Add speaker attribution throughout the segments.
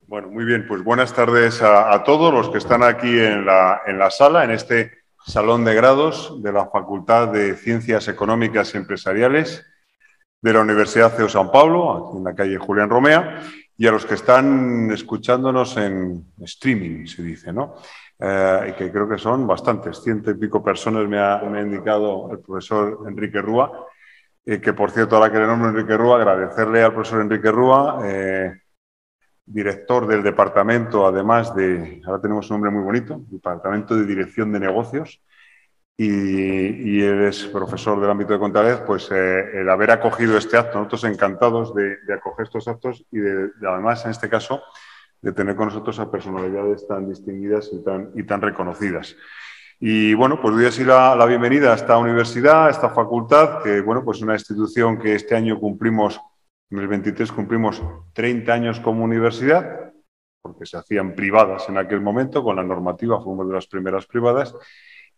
Speaker 1: Bueno, muy bien, pues buenas tardes a todos los que están aquí en la sala, en este salón de grados de la Facultad de Ciencias Económicas y Empresariales de la Universidad CEU San Pablo, aquí en la calle Julián Romea, y a los que están escuchándonos en streaming, se dice, ¿no? Y que creo que son bastantes, 100 y pico personas me ha indicado el profesor Enrique Rúa, que por cierto, ahora que le nombro Enrique Rúa, agradecerle al profesor Enrique Rúa, director del departamento, además de, ahora tenemos un nombre muy bonito, Departamento de Dirección de Negocios, y él es profesor del ámbito de contabilidad, pues el haber acogido este acto, nosotros encantados de acoger estos actos y además, en este caso, de tener con nosotros a personalidades tan distinguidas y tan reconocidas. Y bueno, pues doy así la bienvenida a esta universidad, a esta facultad, que bueno, pues una institución que este año cumplimos, en el 23 cumplimos 30 años como universidad, porque se hacían privadas en aquel momento, con la normativa fuimos de las primeras privadas,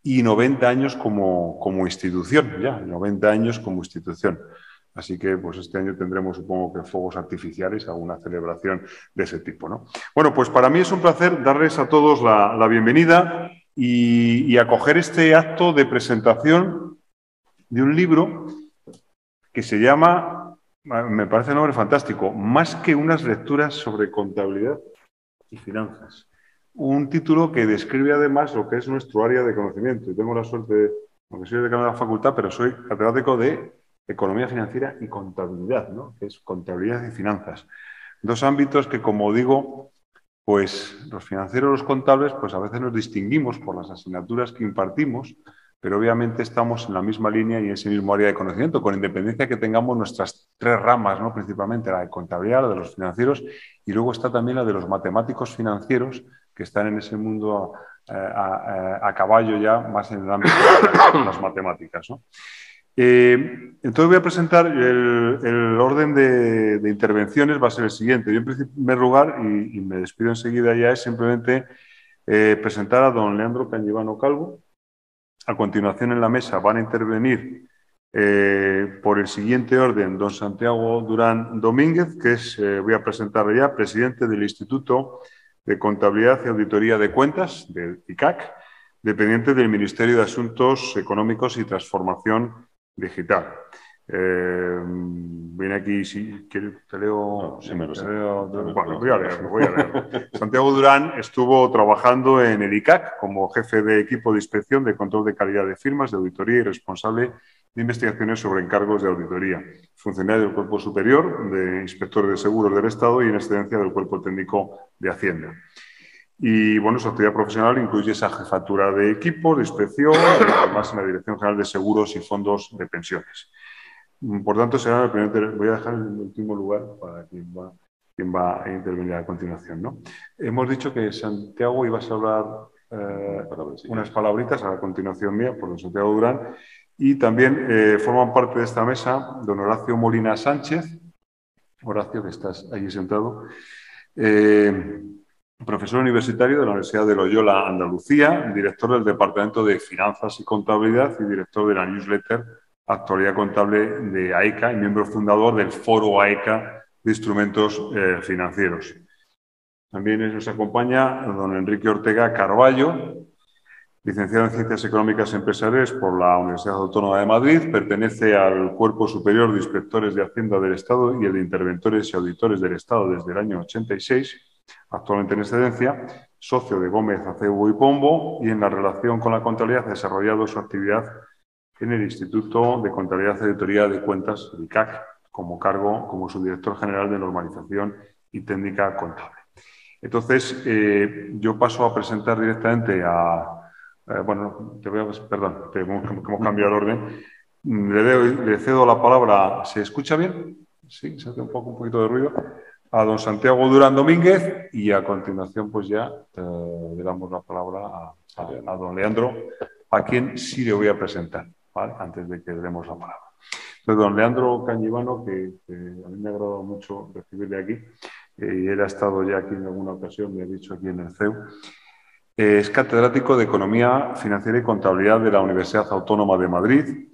Speaker 1: y 90 años como institución, ya, 90 años como institución. Así que pues este año tendremos, supongo que fuegos artificiales, alguna celebración de ese tipo, ¿no? Bueno, pues para mí es un placer darles a todos la bienvenida y acoger este acto de presentación de un libro que se llama, me parece un nombre fantástico, Más que unas lecturas sobre contabilidad y finanzas. Un título que describe además lo que es nuestro área de conocimiento. Y tengo la suerte, aunque soy decano de la facultad, pero soy catedrático de Economía Financiera y Contabilidad, ¿no? Que es contabilidad y finanzas. Dos ámbitos que, como digo, pues los financieros, los contables, pues a veces nos distinguimos por las asignaturas que impartimos, pero obviamente estamos en la misma línea y en ese mismo área de conocimiento, con independencia que tengamos nuestras tres ramas, ¿no? Principalmente la de contabilidad, la de los financieros, y luego está también la de los matemáticos financieros, que están en ese mundo a caballo ya, más en el ámbito de las matemáticas, ¿no? Entonces voy a presentar el orden de intervenciones, va a ser el siguiente. Yo en primer lugar, y me despido enseguida ya, es simplemente presentar a don Leandro Cañivano Calvo. A continuación en la mesa van a intervenir por el siguiente orden don Santiago Durán Domínguez, que es, voy a presentarle ya, presidente del Instituto de Contabilidad y Auditoría de Cuentas, del ICAC, dependiente del Ministerio de Asuntos Económicos y Transformación Digital. Viene aquí, si quieres, te leo.
Speaker 2: No, sí me lo sé.
Speaker 1: Bueno, voy a leerlo. Santiago Durán estuvo trabajando en el ICAC como jefe de equipo de inspección de control de calidad de firmas, de auditoría y responsable de investigaciones sobre encargos de auditoría. Funcionario del Cuerpo Superior de Inspectores de Seguros del Estado y en excedencia del Cuerpo Técnico de Hacienda. Y bueno, su actividad profesional incluye esa jefatura de equipo, de inspección, y además en la Dirección General de Seguros y Fondos de Pensiones. Por tanto, será el primer, voy a dejar en último lugar para quien va a intervenir a continuación, ¿no? Hemos dicho que Santiago ibas a hablar unas palabritas a la continuación mía, por don Santiago Durán, y también forman parte de esta mesa don Horacio Molina Sánchez. Horacio, que estás allí sentado. Profesor universitario de la Universidad de Loyola, Andalucía, director del Departamento de Finanzas y Contabilidad y director de la newsletter Actualidad Contable de AECA y miembro fundador del Foro AECA de Instrumentos Financieros. También nos acompaña don Enrique Ortega Carballo, licenciado en Ciencias Económicas y Empresariales por la Universidad Autónoma de Madrid, pertenece al Cuerpo Superior de Inspectores de Hacienda del Estado y el de Interventores y Auditores del Estado desde el año 86, actualmente en excedencia, socio de Gómez, Acebo y Pombo, y en la relación con la contabilidad ha desarrollado su actividad en el Instituto de Contabilidad y Auditoría de Cuentas, el ICAC, como subdirector general de Normalización y Técnica Contable. Entonces, yo paso a presentar directamente bueno, perdón, hemos cambiado el orden. Le cedo la palabra. ¿Se escucha bien? Sí, se hace un poquito de ruido. A don Santiago Durán Domínguez y a continuación, pues ya le damos la palabra a don Leandro, a quien sí le voy a presentar, ¿vale? Antes de que le demos la palabra. Entonces, don Leandro Cañivano, que a mí me ha agradado mucho recibirle aquí, y él ha estado ya aquí en alguna ocasión, me ha dicho aquí en el CEU. Es catedrático de Economía Financiera y Contabilidad de la Universidad Autónoma de Madrid,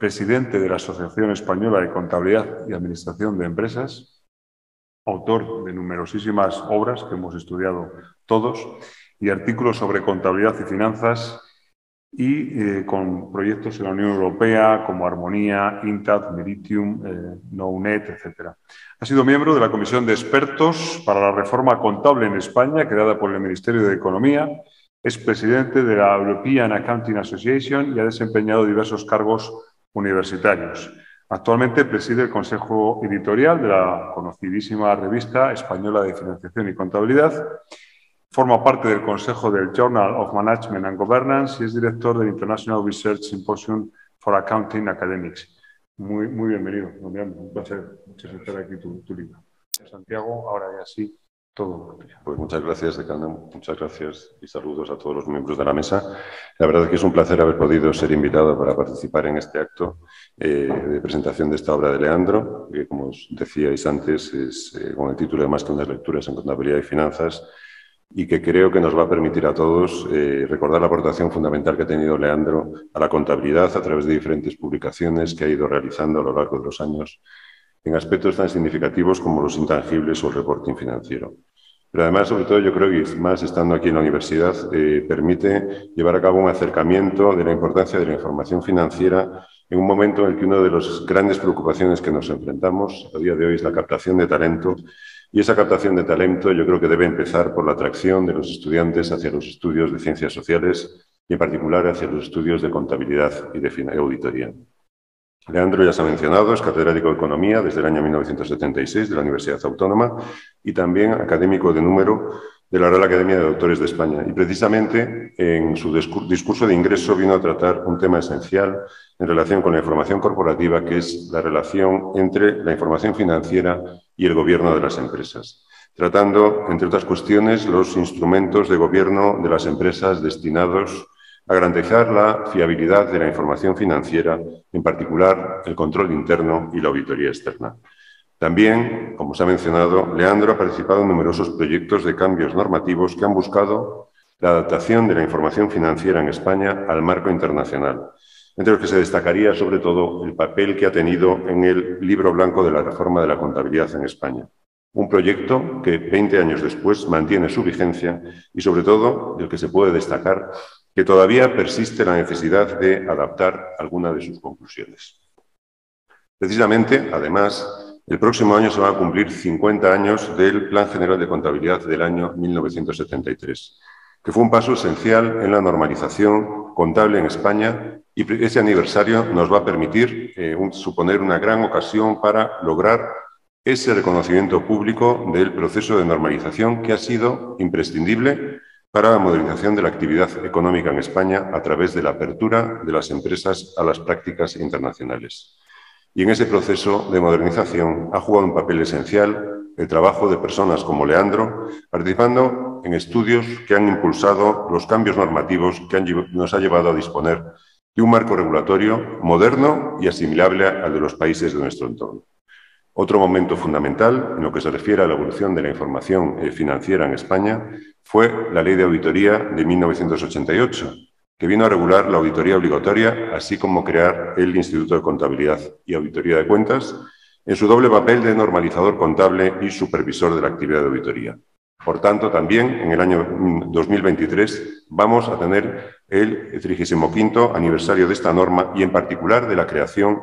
Speaker 1: presidente de la Asociación Española de Contabilidad y Administración de Empresas, autor de numerosísimas obras que hemos estudiado todos y artículos sobre contabilidad y finanzas y con proyectos en la Unión Europea como Armonía, INTAD, Meritium, NoNet, etc. Ha sido miembro de la Comisión de Expertos para la Reforma Contable en España, creada por el Ministerio de Economía. Es presidente de la European Accounting Association y ha desempeñado diversos cargos universitarios. Actualmente preside el Consejo Editorial de la conocidísima revista española de Financiación y Contabilidad. Forma parte del Consejo del Journal of Management and Governance y es director del International Research Symposium for Accounting Academics. Muy bienvenido, don Leandro. Un placer estar aquí tu libro. Santiago, ahora ya sí, todo.
Speaker 2: Pues muchas gracias, decano. Muchas gracias y saludos a todos los miembros de la mesa. La verdad es que es un placer haber podido ser invitado para participar en este acto de presentación de esta obra de Leandro, que, como os decíais antes, es con el título de Más que unas lecturas en contabilidad y finanzas, y que creo que nos va a permitir a todos recordar la aportación fundamental que ha tenido Leandro a la contabilidad a través de diferentes publicaciones que ha ido realizando a lo largo de los años en aspectos tan significativos como los intangibles o el reporting financiero. Pero además, sobre todo, yo creo que más estando aquí en la universidad, permite llevar a cabo un acercamiento de la importancia de la información financiera en un momento en el que una de las grandes preocupaciones que nos enfrentamos a día de hoy es la captación de talento. Y esa captación de talento yo creo que debe empezar por la atracción de los estudiantes hacia los estudios de ciencias sociales y en particular hacia los estudios de contabilidad y de auditoría. Leandro ya se ha mencionado, es catedrático de Economía desde el año 1976 de la Universidad Autónoma y también académico de número de la Real Academia de Doctores de España. Y precisamente en su discurso de ingreso vino a tratar un tema esencial en relación con la información corporativa, que es la relación entre la información financiera y el gobierno de las empresas, tratando, entre otras cuestiones, los instrumentos de gobierno de las empresas destinados a garantizar la fiabilidad de la información financiera, en particular el control interno y la auditoría externa. También, como se ha mencionado, Leandro ha participado en numerosos proyectos de cambios normativos que han buscado la adaptación de la información financiera en España al marco internacional, entre los que se destacaría sobre todo el papel que ha tenido en el Libro Blanco de la Reforma de la Contabilidad en España. Un proyecto que 20 años después mantiene su vigencia y, sobre todo, del que se puede destacar que todavía persiste la necesidad de adaptar alguna de sus conclusiones. Precisamente, además, el próximo año se van a cumplir 50 años del Plan General de Contabilidad del año 1973, que fue un paso esencial en la normalización contable en España, y ese aniversario nos va a permitir suponer una gran ocasión para lograr ese reconocimiento público del proceso de normalización que ha sido imprescindible para la modernización de la actividad económica en España a través de la apertura de las empresas a las prácticas internacionales. Y en ese proceso de modernización ha jugado un papel esencial el trabajo de personas como Leandro, participando en estudios que han impulsado los cambios normativos que nos ha llevado a disponer de un marco regulatorio moderno y asimilable al de los países de nuestro entorno. Otro momento fundamental en lo que se refiere a la evolución de la información financiera en España fue la Ley de Auditoría de 1988, que vino a regular la auditoría obligatoria, así como crear el Instituto de Contabilidad y Auditoría de Cuentas, en su doble papel de normalizador contable y supervisor de la actividad de auditoría. Por tanto, también en el año 2023 vamos a tener el 35º aniversario de esta norma y, en particular, de la creación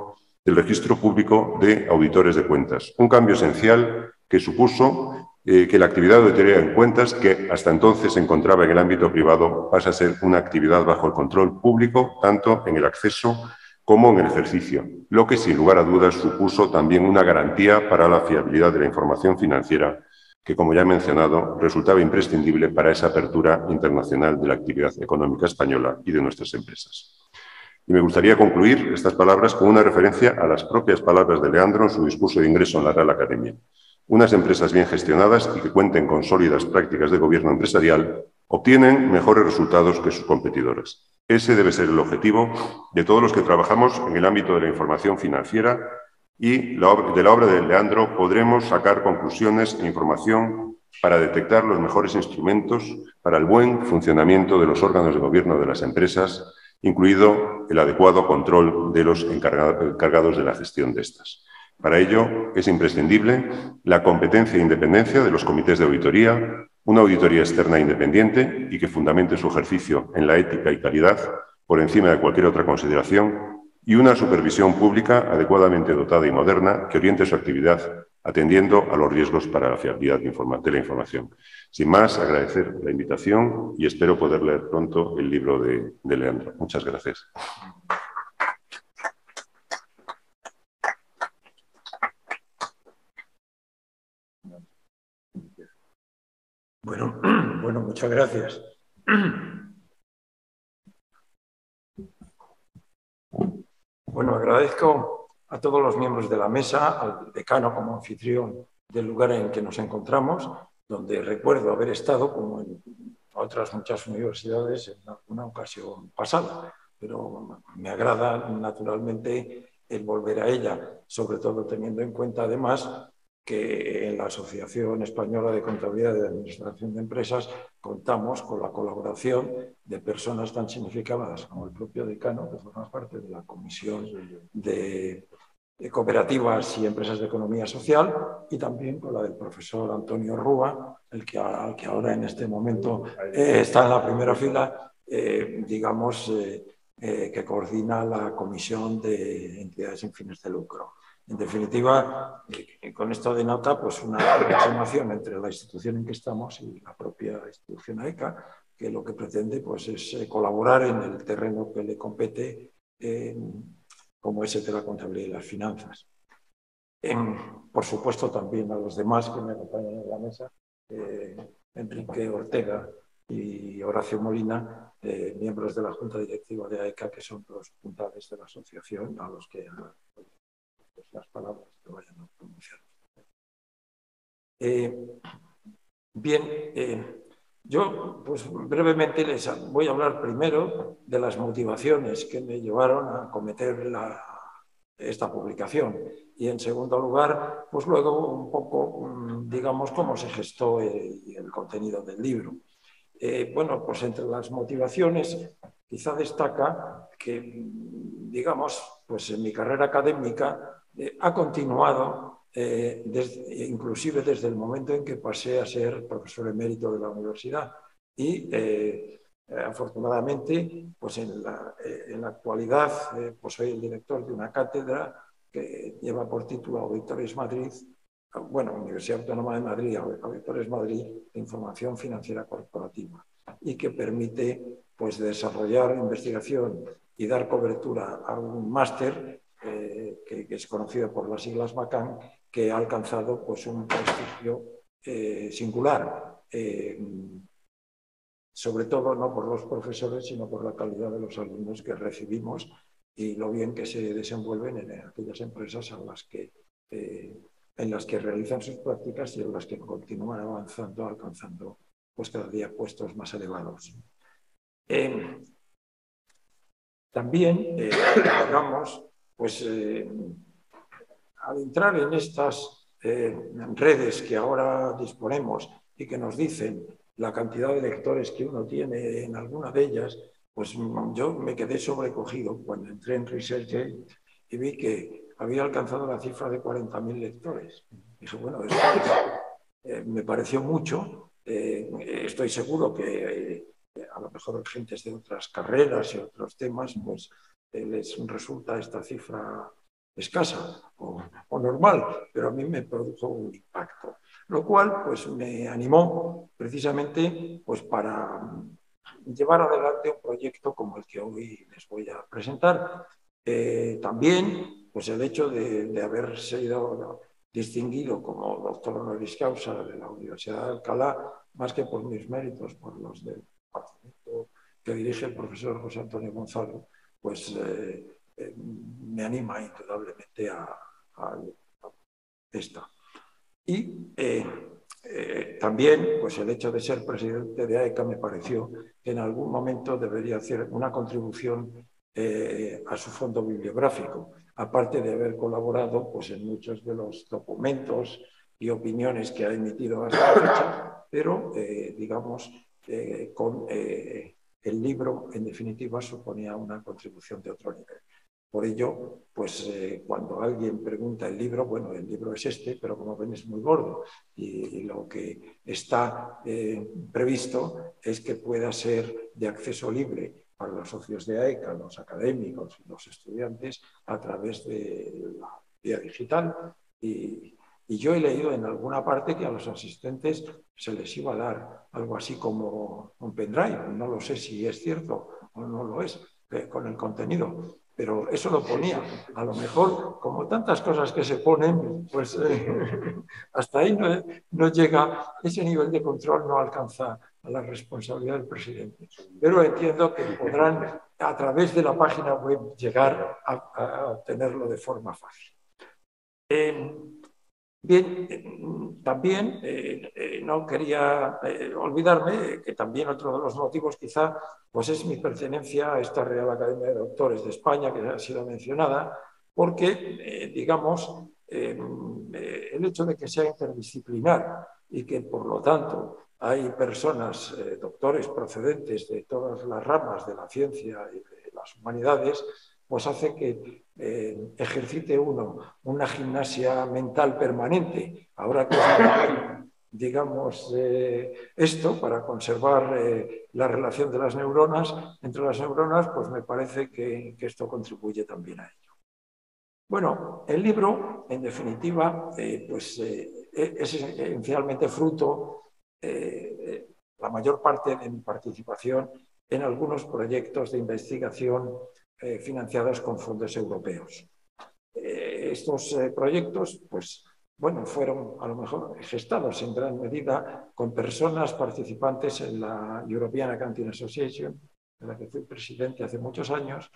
Speaker 2: del Registro Público de Auditores de Cuentas. Un cambio esencial que supuso que la actividad de auditoría en cuentas, que hasta entonces se encontraba en el ámbito privado, pasa a ser una actividad bajo el control público, tanto en el acceso como en el ejercicio, lo que sin lugar a dudas supuso también una garantía para la fiabilidad de la información financiera, que, como ya he mencionado, resultaba imprescindible para esa apertura internacional de la actividad económica española y de nuestras empresas. Y me gustaría concluir estas palabras con una referencia a las propias palabras de Leandro en su discurso de ingreso en la Real Academia. Unas empresas bien gestionadas y que cuenten con sólidas prácticas de gobierno empresarial obtienen mejores resultados que sus competidoras. Ese debe ser el objetivo de todos los que trabajamos en el ámbito de la información financiera, y de la obra de Leandro podremos sacar conclusiones e información para detectar los mejores instrumentos para el buen funcionamiento de los órganos de gobierno de las empresas, incluido el adecuado control de los encargados de la gestión de estas. Para ello, es imprescindible la competencia e independencia de los comités de auditoría, una auditoría externa independiente y que fundamente su ejercicio en la ética y calidad por encima de cualquier otra consideración, y una supervisión pública adecuadamente dotada y moderna que oriente su actividad atendiendo a los riesgos para la fiabilidad de la información. Sin más, agradecer la invitación y espero poder leer pronto el libro de Leandro. Muchas gracias.
Speaker 3: Bueno, muchas gracias. Bueno, agradezco a todos los miembros de la mesa, al decano como anfitrión del lugar en que nos encontramos, donde recuerdo haber estado, como en otras muchas universidades, en alguna ocasión pasada, pero me agrada naturalmente el volver a ella, sobre todo teniendo en cuenta además que en la Asociación Española de Contabilidad y de Administración de Empresas contamos con la colaboración de personas tan significadas como el propio decano, que forma parte de la Comisión de Cooperativas y Empresas de Economía Social, y también con la del profesor Antonio Rúa, al que ahora en este momento está en la primera fila, que coordina la Comisión de Entidades sin fines de lucro. En definitiva, con esto denota pues, una aproximación entre la institución en que estamos y la propia institución AECA, que lo que pretende pues, es colaborar en el terreno que le compete, como es el de la contabilidad y las finanzas. Por supuesto, también a los demás que me acompañan en la mesa, Enrique Ortega y Horacio Molina, miembros de la Junta Directiva de AECA, que son los puntales de la asociación, a los que las palabras que vayan a pronunciar. Yo pues, brevemente les voy a hablar primero de las motivaciones que me llevaron a acometer esta publicación y en segundo lugar, pues luego un poco, digamos, cómo se gestó el contenido del libro. Bueno, pues entre las motivaciones quizá destaca que, digamos, pues en mi carrera académica ha continuado inclusive desde el momento en que pasé a ser profesor emérito de la universidad y afortunadamente pues en la actualidad pues soy el director de una cátedra que lleva por título Auditores Madrid, bueno, Universidad Autónoma de Madrid, Auditores Madrid de Información Financiera Corporativa, y que permite pues, desarrollar investigación y dar cobertura a un máster que es conocido por las siglas MACAN, que ha alcanzado pues, un prestigio singular, sobre todo no por los profesores, sino por la calidad de los alumnos que recibimos y lo bien que se desenvuelven en aquellas empresas en las que realizan sus prácticas y en las que continúan avanzando, alcanzando pues, cada día puestos más elevados. También, digamos, pues al entrar en estas redes que ahora disponemos y que nos dicen la cantidad de lectores que uno tiene en alguna de ellas, pues yo me quedé sobrecogido cuando entré en ResearchGate y vi que había alcanzado la cifra de 40.000 lectores. Dije, bueno, me pareció mucho. Estoy seguro que a lo mejor gentes de otras carreras y otros temas, pues les resulta esta cifra escasa o normal, pero a mí me produjo un impacto, lo cual pues me animó precisamente pues para llevar adelante un proyecto como el que hoy les voy a presentar. También pues el hecho de haber sido distinguido como doctor honoris causa de la Universidad de Alcalá, más que por mis méritos, por los del departamento que dirige el profesor José Antonio Gonzalo, pues me anima indudablemente a esta. Y también pues el hecho de ser presidente de AECA me pareció que en algún momento debería hacer una contribución a su fondo bibliográfico, aparte de haber colaborado pues, en muchos de los documentos y opiniones que ha emitido hasta la fecha, pero digamos con el libro, en definitiva, suponía una contribución de otro nivel. Por ello, pues cuando alguien pregunta el libro, bueno, el libro es este, pero como ven es muy gordo y lo que está previsto es que pueda ser de acceso libre para los socios de AECA, los académicos y los estudiantes a través de la vía digital y yo he leído en alguna parte que a los asistentes se les iba a dar algo así como un pendrive, no lo sé si es cierto o no lo es, con el contenido. Pero eso lo ponía. A lo mejor, como tantas cosas que se ponen, pues hasta ahí no llega, ese nivel de control no alcanza a la responsabilidad del presidente. Pero entiendo que podrán, a través de la página web, llegar a tenerlo de forma fácil. Bien, también no quería olvidarme que también otro de los motivos quizá pues es mi pertenencia a esta Real Academia de Doctores de España, que ha sido mencionada, porque, digamos, el hecho de que sea interdisciplinar y que, por lo tanto, hay personas, doctores procedentes de todas las ramas de la ciencia y de las humanidades, pues hace que ejercite uno una gimnasia mental permanente. Ahora que digamos, esto para conservar la relación de las neuronas, entre las neuronas, pues me parece que esto contribuye también a ello. Bueno, el libro, en definitiva, pues es esencialmente fruto, la mayor parte de mi participación en algunos proyectos de investigación financiados con fondos europeos. Estos proyectos, pues, bueno, fueron a lo mejor gestados en gran medida con personas participantes en la European Accounting Association, de la que fui presidente hace muchos años,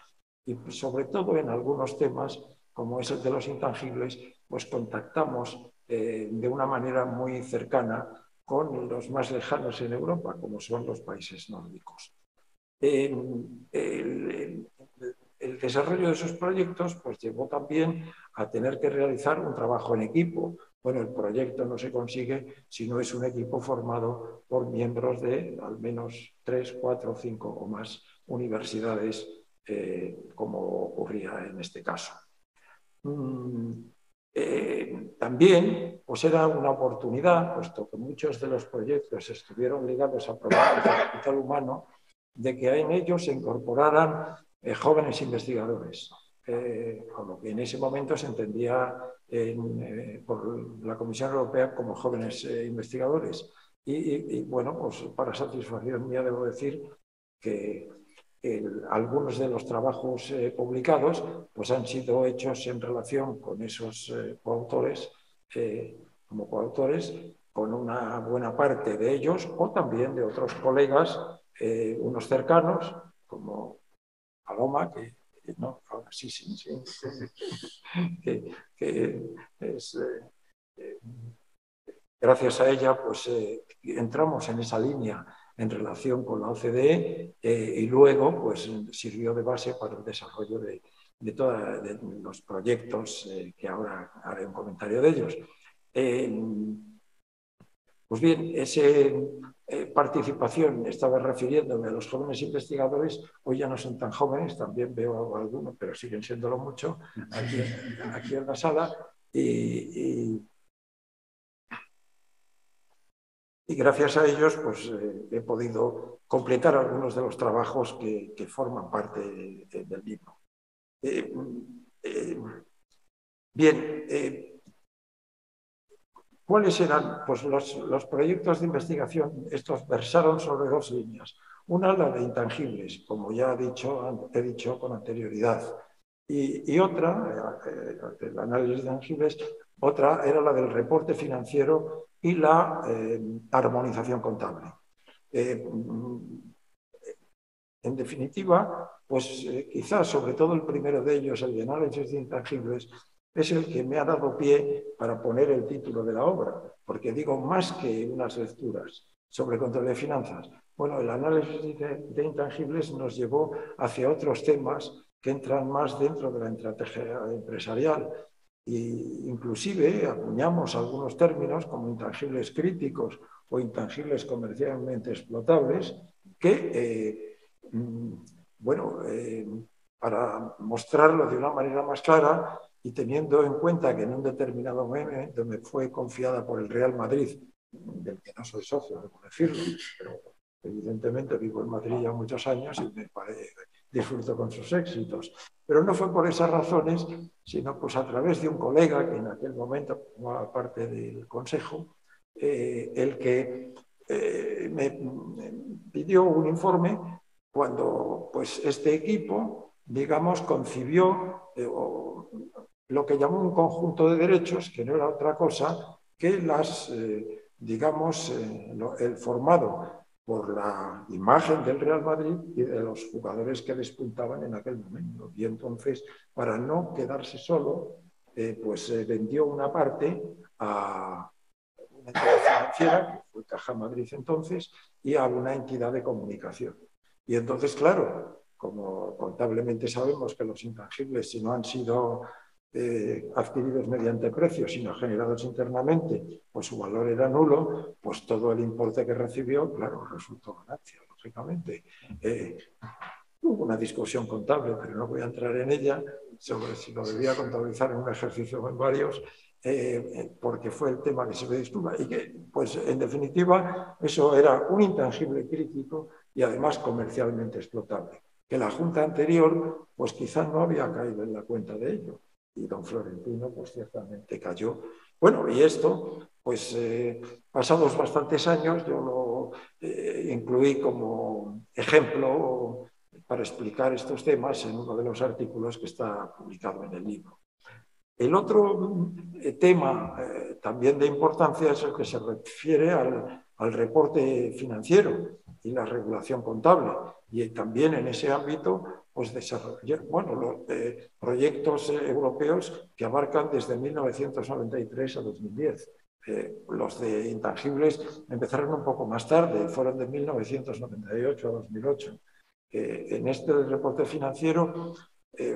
Speaker 3: y sobre todo en algunos temas, como es el de los intangibles, pues contactamos de una manera muy cercana con los más lejanos en Europa, como son los países nórdicos. El desarrollo de esos proyectos pues, llevó también a tener que realizar un trabajo en equipo. Bueno, el proyecto no se consigue si no es un equipo formado por miembros de al menos 3, 4, 5 o más universidades, como ocurría en este caso. También pues era una oportunidad, puesto que muchos de los proyectos estuvieron ligados a programas de capital humano, de que en ellos se incorporaran jóvenes investigadores, con lo que en ese momento se entendía por la Comisión Europea como jóvenes investigadores. Y bueno, pues para satisfacción mía debo decir que algunos de los trabajos publicados pues han sido hechos en relación con esos coautores, como coautores, con una buena parte de ellos o también de otros colegas, unos cercanos, como Paloma, que no, ahora sí, que es, gracias a ella, pues entramos en esa línea en relación con la OCDE y luego pues sirvió de base para el desarrollo de los proyectos que ahora haré un comentario de ellos. Pues bien, esa participación, estaba refiriéndome a los jóvenes investigadores, hoy ya no son tan jóvenes, también veo a algunos, pero siguen siéndolo mucho, aquí en la sala, y gracias a ellos pues, he podido completar algunos de los trabajos que forman parte del libro. Bien, ¿cuáles eran? Pues los proyectos de investigación? Estos versaron sobre dos líneas. Una, la de intangibles, como ya he dicho con anterioridad. Y otra, el análisis de intangibles, otra era la del reporte financiero y la armonización contable. En definitiva, pues quizás sobre todo el primero de ellos, el de análisis de intangibles, es el que me ha dado pie para poner el título de la obra, porque digo más que unas lecturas sobre control de finanzas. Bueno, el análisis de intangibles nos llevó hacia otros temas que entran más dentro de la estrategia empresarial. E inclusive acuñamos algunos términos como intangibles críticos o intangibles comercialmente explotables que bueno, para mostrarlo de una manera más clara y teniendo en cuenta que en un determinado momento me fue confiada por el Real Madrid, del que no soy socio, debo decirlo, pero evidentemente vivo en Madrid ya muchos años y disfruto con sus éxitos. Pero no fue por esas razones, sino pues a través de un colega que en aquel momento formaba parte del consejo, el que me pidió un informe cuando pues este equipo, digamos, concibió lo que llamó un conjunto de derechos, que no era otra cosa que las, digamos, el formado por la imagen del Real Madrid y de los jugadores que despuntaban en aquel momento. Y entonces, para no quedarse solo, pues vendió una parte a una entidad financiera, que fue Caja Madrid entonces, y a una entidad de comunicación. Y entonces, claro, como contablemente sabemos que los intangibles, si no han sido adquiridos mediante precios, sino generados internamente, pues su valor era nulo, pues todo el importe que recibió, claro, resultó ganancia, lógicamente. Hubo una discusión contable, pero no voy a entrar en ella, sobre si lo debía contabilizar en un ejercicio o en varios, porque fue el tema que se me disculpa y que, pues, en definitiva, eso era un intangible crítico y además comercialmente explotable, que la Junta anterior, pues quizá no había caído en la cuenta de ello, y don Florentino, pues ciertamente cayó. Bueno, y esto, pues pasados bastantes años, yo lo incluí como ejemplo para explicar estos temas en uno de los artículos que está publicado en el libro. El otro tema también de importancia es el que se refiere al reporte financiero y la regulación contable. Y también en ese ámbito, pues desarrollar, bueno, los proyectos europeos que abarcan desde 1993 a 2010. Los de intangibles empezaron un poco más tarde, fueron de 1998 a 2008. En este reporte financiero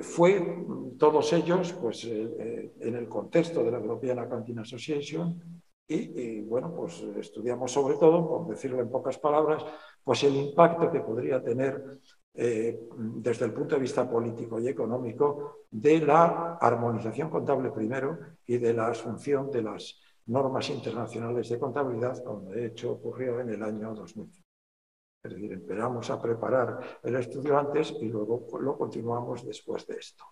Speaker 3: fue todos ellos pues, en el contexto de la European Accounting Association y bueno, pues estudiamos sobre todo, por decirlo en pocas palabras, pues el impacto que podría tener desde el punto de vista político y económico de la armonización contable primero y de la asunción de las normas internacionales de contabilidad, como de hecho ocurrió en el año 2005. Es decir, empezamos a preparar el estudio antes y luego lo continuamos después de esto.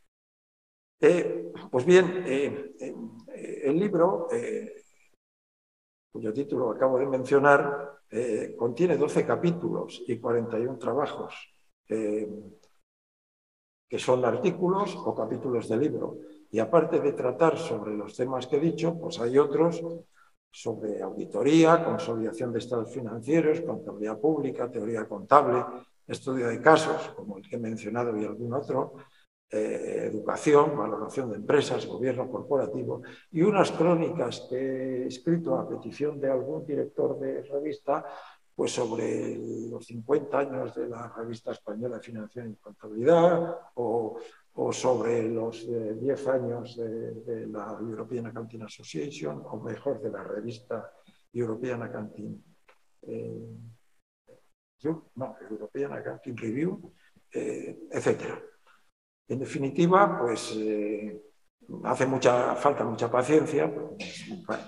Speaker 3: Pues bien, el libro, cuyo título acabo de mencionar, contiene 12 capítulos y 41 trabajos, que son artículos o capítulos de libro. Y aparte de tratar sobre los temas que he dicho, pues hay otros sobre auditoría, consolidación de estados financieros, contabilidad pública, teoría contable, estudio de casos, como el que he mencionado y algún otro, educación, valoración de empresas, gobierno corporativo y unas crónicas que he escrito a petición de algún director de revista, pues sobre los 50 años de la revista española de Financiación y Contabilidad o sobre los 10 años de la European Accounting Association, o mejor, de la revista European Accounting European Accounting Review, etc. En definitiva, pues hace falta mucha paciencia,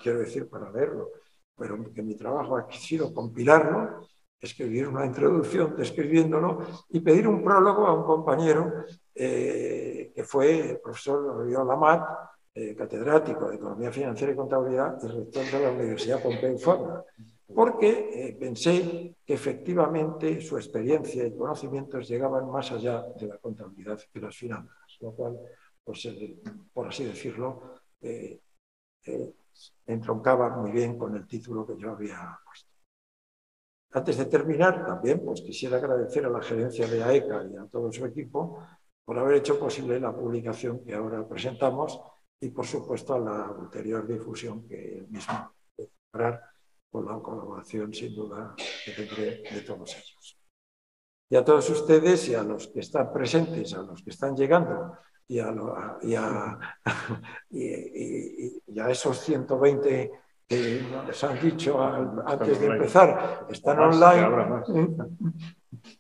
Speaker 3: quiero decir, para leerlo, pero que mi trabajo ha sido compilarlo, escribir una introducción describiéndolo y pedir un prólogo a un compañero que fue el profesor Oriol Amat, catedrático de Economía Financiera y Contabilidad y rector de la Universidad Pompeu Fabra, porque pensé que efectivamente su experiencia y conocimientos llegaban más allá de la contabilidad y las finanzas, lo cual, pues, por así decirlo, entroncaba muy bien con el título que yo había puesto. Antes de terminar, también pues, quisiera agradecer a la gerencia de AECA y a todo su equipo por haber hecho posible la publicación que ahora presentamos y, por supuesto, a la ulterior difusión que el mismo puede lograr con la colaboración, sin duda, que tendré de todos ellos. Y a todos ustedes y a los que están presentes, a los que están llegando y a esos 120 que nos han dicho antes de empezar, están online.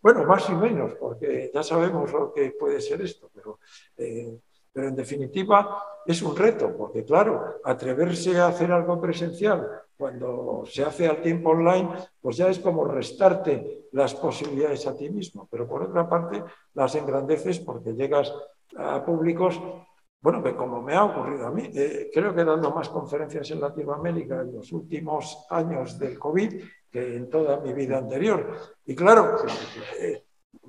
Speaker 3: Bueno, más y menos, porque ya sabemos lo que puede ser esto, pero en definitiva es un reto, porque claro, atreverse a hacer algo presencial cuando se hace al tiempo online, pues ya es como restarte las posibilidades a ti mismo, pero por otra parte las engrandeces porque llegas a públicos. Bueno, como me ha ocurrido a mí, creo que dando más conferencias en Latinoamérica en los últimos años del COVID que en toda mi vida anterior. Y claro,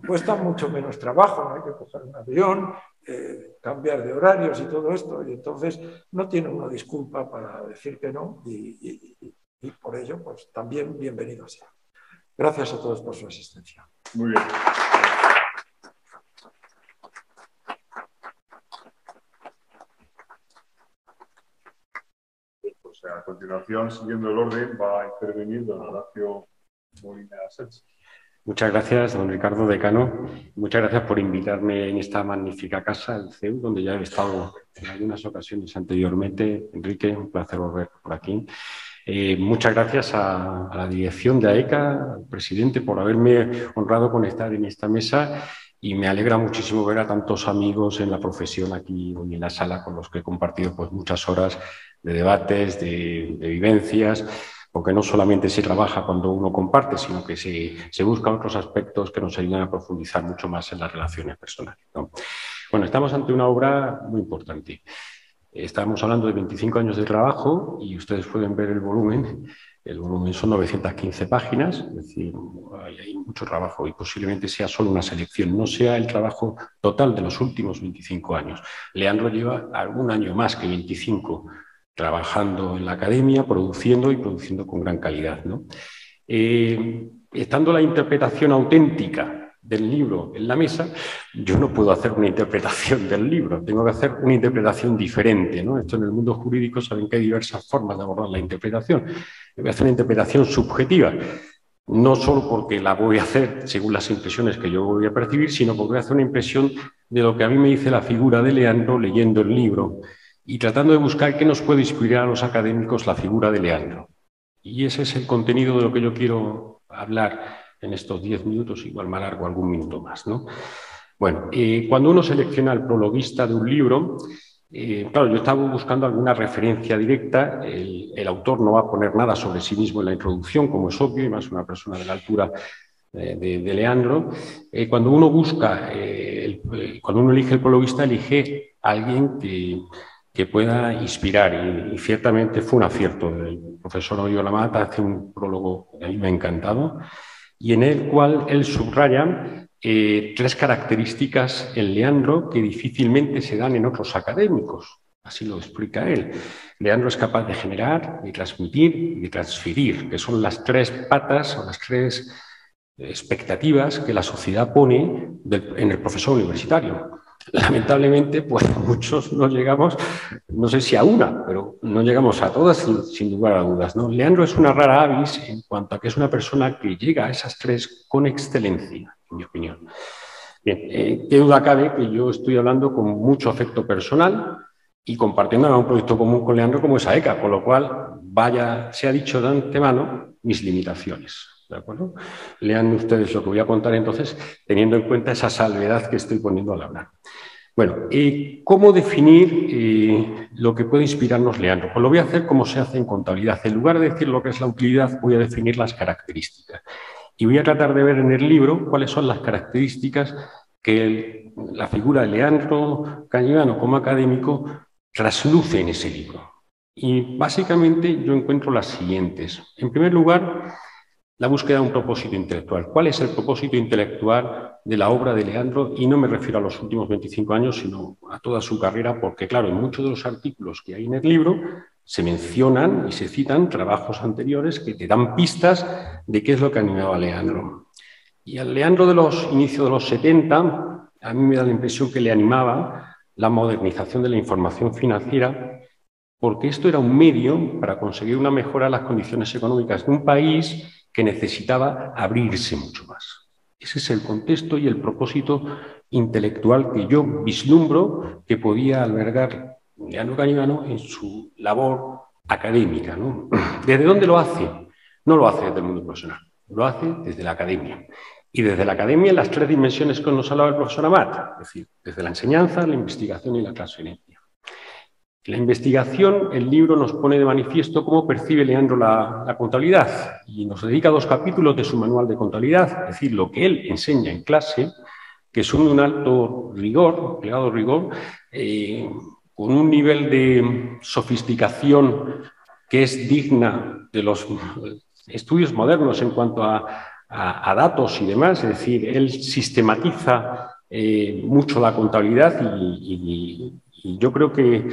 Speaker 3: cuesta mucho menos trabajo, no hay que coger un avión, cambiar de horarios y todo esto, y entonces no tiene una disculpa para decir que no, y por ello, pues también bienvenido sea. Gracias a todos por su asistencia.
Speaker 1: Muy bien. Pues a continuación, siguiendo el orden, va a intervenir don Horacio Molina Sánchez.
Speaker 4: Muchas gracias, don Ricardo Decano. Muchas gracias por invitarme en esta magnífica casa, el CEU, donde ya he estado en algunas ocasiones anteriormente. Enrique, un placer volver por aquí. Muchas gracias a la dirección de AECA, al presidente, por haberme honrado con estar en esta mesa, y me alegra muchísimo ver a tantos amigos en la profesión aquí hoy en la sala, con los que he compartido pues, muchas horas de debates, de vivencias, porque no solamente se trabaja cuando uno comparte, sino que se buscan otros aspectos que nos ayudan a profundizar mucho más en las relaciones personales, ¿no? Bueno, estamos ante una obra muy importante. Estamos hablando de 25 años de trabajo y ustedes pueden ver el volumen. El volumen son 915 páginas, es decir, hay mucho trabajo y posiblemente sea solo una selección, no sea el trabajo total de los últimos 25 años. Leandro lleva algún año más que 25 trabajando en la academia, produciendo y produciendo con gran calidad, ¿no? Estando la interpretación auténtica del libro en la mesa, yo no puedo hacer una interpretación del libro, tengo que hacer una interpretación diferente, ¿no? Esto en el mundo jurídico saben que hay diversas formas de abordar la interpretación. Voy a hacer una interpretación subjetiva, no solo porque la voy a hacer según las impresiones que yo voy a percibir, sino porque voy a hacer una impresión de lo que a mí me dice la figura de Leandro leyendo el libro y tratando de buscar qué nos puede inspirar a los académicos la figura de Leandro. Y ese es el contenido de lo que yo quiero hablar en estos 10 minutos, igual me alargo algún minuto más, ¿no? Bueno, cuando uno selecciona el prologuista de un libro, claro, yo estaba buscando alguna referencia directa. El autor no va a poner nada sobre sí mismo en la introducción, como es obvio, y más una persona de la altura de Leandro. Cuando uno busca, cuando uno elige el prologuista, elige a alguien que pueda inspirar, y ciertamente fue un acierto. El profesor Oyola Mata hace un prólogo que a mí me ha encantado, y en el cual él subraya 3 características en Leandro que difícilmente se dan en otros académicos. Así lo explica él. Leandro es capaz de generar, de transmitir y de transferir, que son las 3 patas o las 3 expectativas que la sociedad pone en el profesor universitario. Lamentablemente, pues muchos no llegamos, no sé si a una, pero no llegamos a todas sin lugar a dudas, ¿no? Leandro es una rara avis en cuanto a que es una persona que llega a esas 3 con excelencia, en mi opinión. Bien, qué duda cabe que yo estoy hablando con mucho afecto personal y compartiendo un proyecto común con Leandro como es AECA, con lo cual, se ha dicho de antemano mis limitaciones. ¿De acuerdo? Lean ustedes lo que voy a contar entonces, teniendo en cuenta esa salvedad que estoy poniendo al hablar. Bueno, ¿cómo definir lo que puede inspirarnos Leandro? Pues lo voy a hacer como se hace en contabilidad. En lugar de decir lo que es la utilidad, voy a definir las características. Y voy a tratar de ver en el libro cuáles son las características que la figura de Leandro Cañivano como académico trasluce en ese libro. Y básicamente yo encuentro las siguientes. En primer lugar, la búsqueda de un propósito intelectual. ¿Cuál es el propósito intelectual de la obra de Leandro? Y no me refiero a los últimos 25 años, sino a toda su carrera, porque, claro, en muchos de los artículos que hay en el libro se mencionan y se citan trabajos anteriores que te dan pistas de qué es lo que animaba a Leandro. Y al Leandro de los inicios de los 70, a mí me da la impresión que le animaba la modernización de la información financiera, porque esto era un medio para conseguir una mejora en las condiciones económicas de un país que necesitaba abrirse mucho más. Ese es el contexto y el propósito intelectual que yo vislumbro que podía albergar Leandro Cañivano en su labor académica, ¿no? ¿Desde dónde lo hace? No lo hace desde el mundo profesional, lo hace desde la academia. Y desde la academia en las tres dimensiones que nos hablaba el profesor Amat, es decir, desde la enseñanza, la investigación y la transferencia. En la investigación, el libro nos pone de manifiesto cómo percibe Leandro la contabilidad y nos dedica 2 capítulos de su manual de contabilidad, es decir, lo que él enseña en clase, que son de un alto rigor, elevado rigor, con un nivel de sofisticación que es digna de los estudios modernos en cuanto a datos y demás, es decir, él sistematiza mucho la contabilidad y yo creo que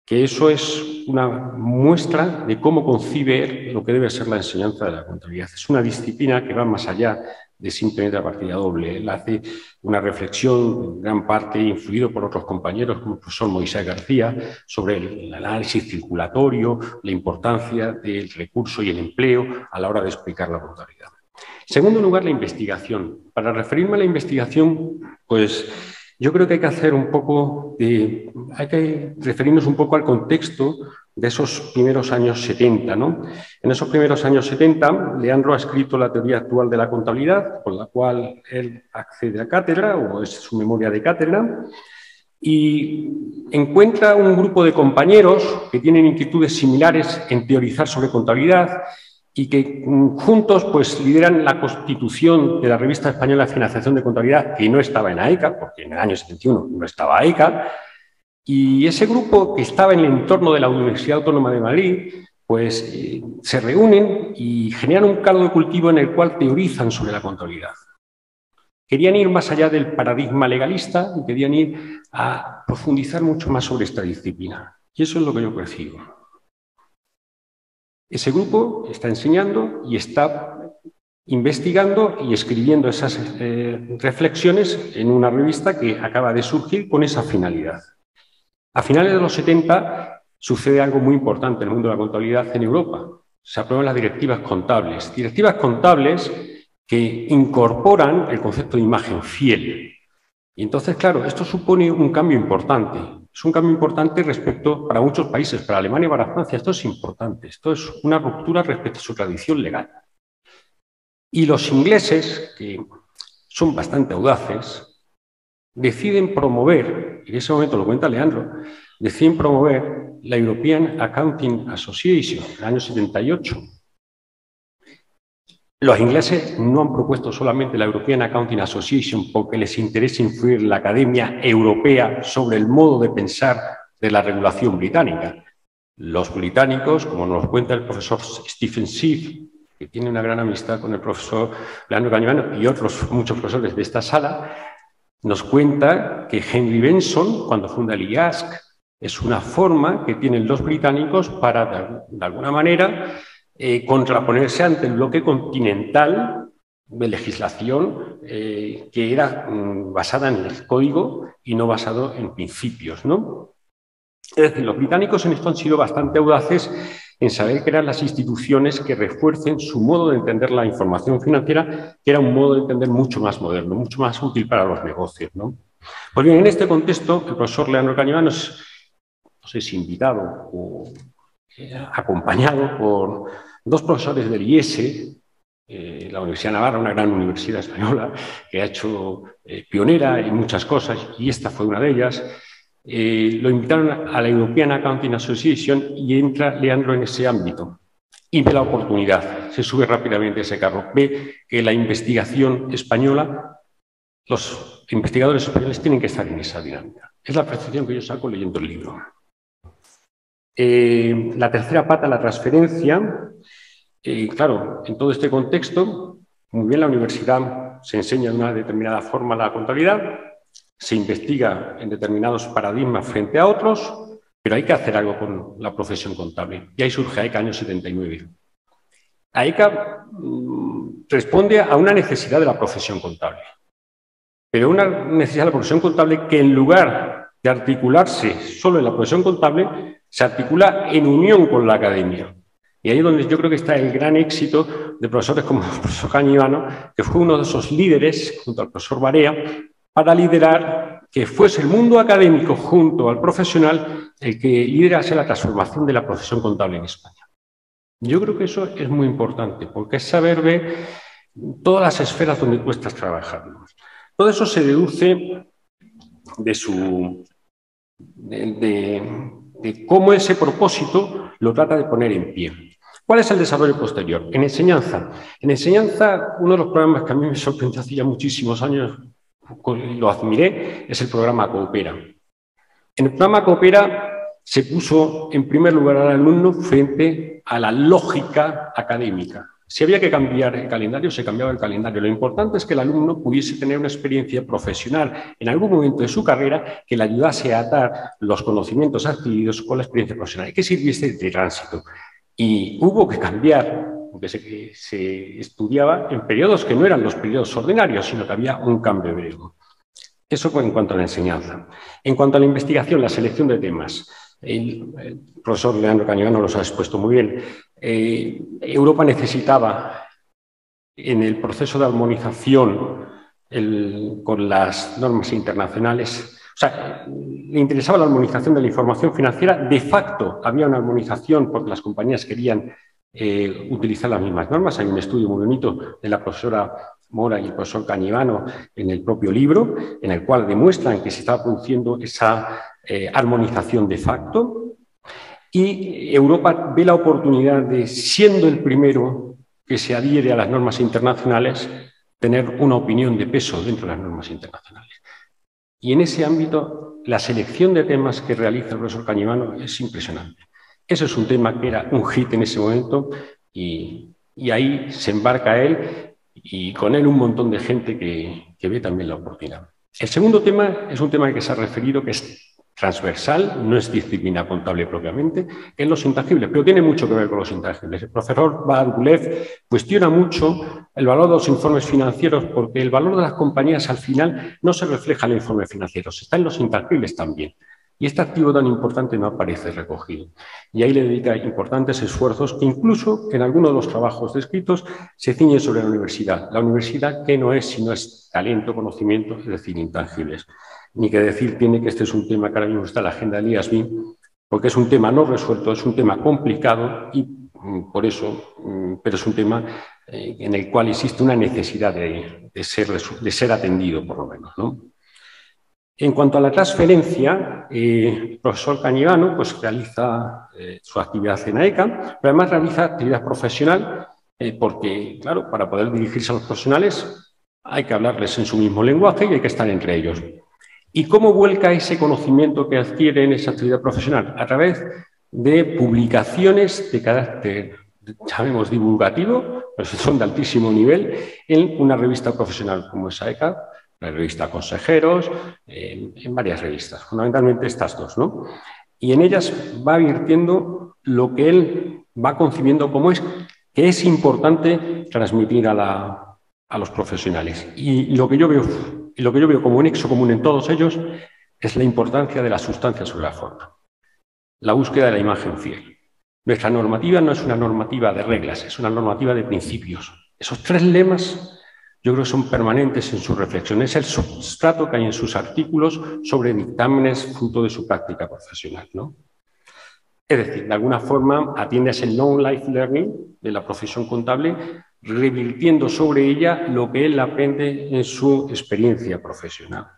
Speaker 4: eso es una muestra de cómo concibe lo que debe ser la enseñanza de la contabilidad. Es una disciplina que va más allá de simplemente la partida doble. Él hace una reflexión, en gran parte influido por otros compañeros, como el profesor Moisés García, sobre el análisis circulatorio, la importancia del recurso y el empleo a la hora de explicar la contabilidad. En segundo lugar, la investigación. Para referirme a la investigación, pues yo creo que hay que hacer un poco hay que referirnos un poco al contexto de esos primeros años 70, ¿no? En esos primeros años 70, Leandro ha escrito la teoría actual de la contabilidad, con la cual él accede a cátedra, o es su memoria de cátedra, y encuentra un grupo de compañeros que tienen inquietudes similares en teorizar sobre contabilidad y que juntos pues lideran la constitución de la Revista Española de Financiación de Contabilidad, que no estaba en AECA, porque en el año 71 no estaba AECA, y ese grupo que estaba en el entorno de la Universidad Autónoma de Madrid, pues se reúnen y generan un caldo de cultivo en el cual teorizan sobre la contabilidad. Querían ir más allá del paradigma legalista y querían ir a profundizar mucho más sobre esta disciplina. Y eso es lo que yo percibo. Ese grupo está enseñando y está investigando y escribiendo esas reflexiones en una revista que acaba de surgir con esa finalidad. A finales de los 70 sucede algo muy importante en el mundo de la contabilidad en Europa. Se aprueban las directivas contables. Directivas contables que incorporan el concepto de imagen fiel. Y entonces, claro, esto supone un cambio importante. Es un cambio importante respecto para muchos países, para Alemania y para Francia. Esto es importante. Esto es una ruptura respecto a su tradición legal. Y los ingleses, que son bastante audaces, deciden promover, y en ese momento lo cuenta Leandro, deciden promover la European Accounting Association en el año 78. Los ingleses no han propuesto solamente la European Accounting Association porque les interesa influir en la Academia Europea sobre el modo de pensar de la regulación británica. Los británicos, como nos cuenta el profesor Stephen Schiff, que tiene una gran amistad con el profesor Leandro Cañivano y otros muchos profesores de esta sala, nos cuenta que Henry Benson, cuando funda el IASC, es una forma que tienen los británicos para, de alguna manera, contraponerse ante el bloque continental de legislación que era basada en el código y no basado en principios, ¿no? Es decir, los británicos en esto han sido bastante audaces en saber crear las instituciones que refuercen su modo de entender la información financiera, que era un modo de entender mucho más moderno, mucho más útil para los negocios, ¿no? Pues bien, en este contexto, el profesor Leandro Cañivano es, no sé si invitado o acompañado por 2 profesores del IES, la Universidad de Navarra, una gran universidad española, que ha hecho pionera en muchas cosas, y esta fue una de ellas. Lo invitaron a la European Accounting Association y entra Leandro en ese ámbito y ve la oportunidad, se sube rápidamente a ese carro, ve que la investigación española, los investigadores españoles tienen que estar en esa dinámica. Es la percepción que yo saco leyendo el libro. La tercera pata, la transferencia. Claro, en todo este contexto, muy bien, la universidad se enseña de una determinada forma la contabilidad, se investiga en determinados paradigmas frente a otros, pero hay que hacer algo con la profesión contable. Y ahí surge AECA, año 79. AECA responde a una necesidad de la profesión contable, pero una necesidad de la profesión contable que en lugar de articularse solo en la profesión contable, se articula en unión con la academia. Y ahí es donde yo creo que está el gran éxito de profesores como el profesor Cañivano, que fue uno de esos líderes, junto al profesor Barea, para liderar que fuese el mundo académico junto al profesional el que liderase la transformación de la profesión contable en España. Yo creo que eso es muy importante, porque es saber ver todas las esferas donde tú estás trabajando. Todo eso se deduce de cómo ese propósito lo trata de poner en pie. ¿Cuál es el desarrollo posterior? En enseñanza. En enseñanza, uno de los programas que a mí me sorprendió hace ya muchísimos años, lo admiré, es el programa Coopera. En el programa Coopera se puso en primer lugar al alumno frente a la lógica académica. Si había que cambiar el calendario, se cambiaba el calendario. Lo importante es que el alumno pudiese tener una experiencia profesional en algún momento de su carrera que le ayudase a atar los conocimientos adquiridos con la experiencia profesional y que sirviese de tránsito. Y hubo que cambiar, porque se estudiaba en periodos que no eran los periodos ordinarios, sino que había un cambio de periodo. Eso en cuanto a la enseñanza. En cuanto a la investigación, la selección de temas, el profesor Leandro Cañivano los ha expuesto muy bien. Europa necesitaba, en el proceso de armonización con las normas internacionales, o sea, le interesaba la armonización de la información financiera. De facto, había una armonización porque las compañías querían utilizar las mismas normas. Hay un estudio muy bonito de la profesora Mora y el profesor Cañivano en el propio libro, en el cual demuestran que se estaba produciendo esa armonización de facto. Y Europa ve la oportunidad de, siendo el primero que se adhiere a las normas internacionales, tener una opinión de peso dentro de las normas internacionales. Y en ese ámbito, la selección de temas que realiza el profesor Cañivano es impresionante. Ese es un tema que era un hit en ese momento y ahí se embarca él y con él un montón de gente que ve también la oportunidad. El segundo tema es un tema al que se ha referido, que es transversal, no es disciplina contable propiamente, que es los intangibles, pero tiene mucho que ver con los intangibles. El profesor Badulev cuestiona mucho el valor de los informes financieros porque el valor de las compañías al final no se refleja en el informe financiero, está en los intangibles también. Y este activo tan importante no aparece recogido. Y ahí le dedica importantes esfuerzos que incluso en algunos de los trabajos descritos se ciñen sobre la universidad. La universidad, ¿qué no es sino es talento, conocimiento, es decir, intangibles? Ni que decir tiene que este es un tema que ahora mismo está en la agenda del IASB, porque es un tema no resuelto, es un tema complicado y por eso, pero es un tema en el cual existe una necesidad de ser atendido, por lo menos, ¿no? En cuanto a la transferencia, el profesor Cañivano pues, realiza su actividad en AECA, pero además realiza actividad profesional porque, claro, para poder dirigirse a los profesionales hay que hablarles en su mismo lenguaje y hay que estar entre ellos. ¿Y cómo vuelca ese conocimiento que adquiere en esa actividad profesional? A través de publicaciones de carácter, llamemos, divulgativo, pero son de altísimo nivel, en una revista profesional como es AECA, la revista Consejeros, en varias revistas, fundamentalmente estas dos, ¿no? Y en ellas va virtiendo lo que él va concibiendo como que es importante transmitir a los profesionales. Y lo que yo veo como un nexo común en todos ellos es la importancia de la sustancia sobre la forma, la búsqueda de la imagen fiel. Nuestra normativa no es una normativa de reglas, es una normativa de principios. Esos tres lemas yo creo que son permanentes en su reflexión. Es el sustrato que hay en sus artículos sobre dictámenes fruto de su práctica profesional, ¿no? Es decir, de alguna forma atiende a ese long life learning de la profesión contable, revirtiendo sobre ella lo que él aprende en su experiencia profesional.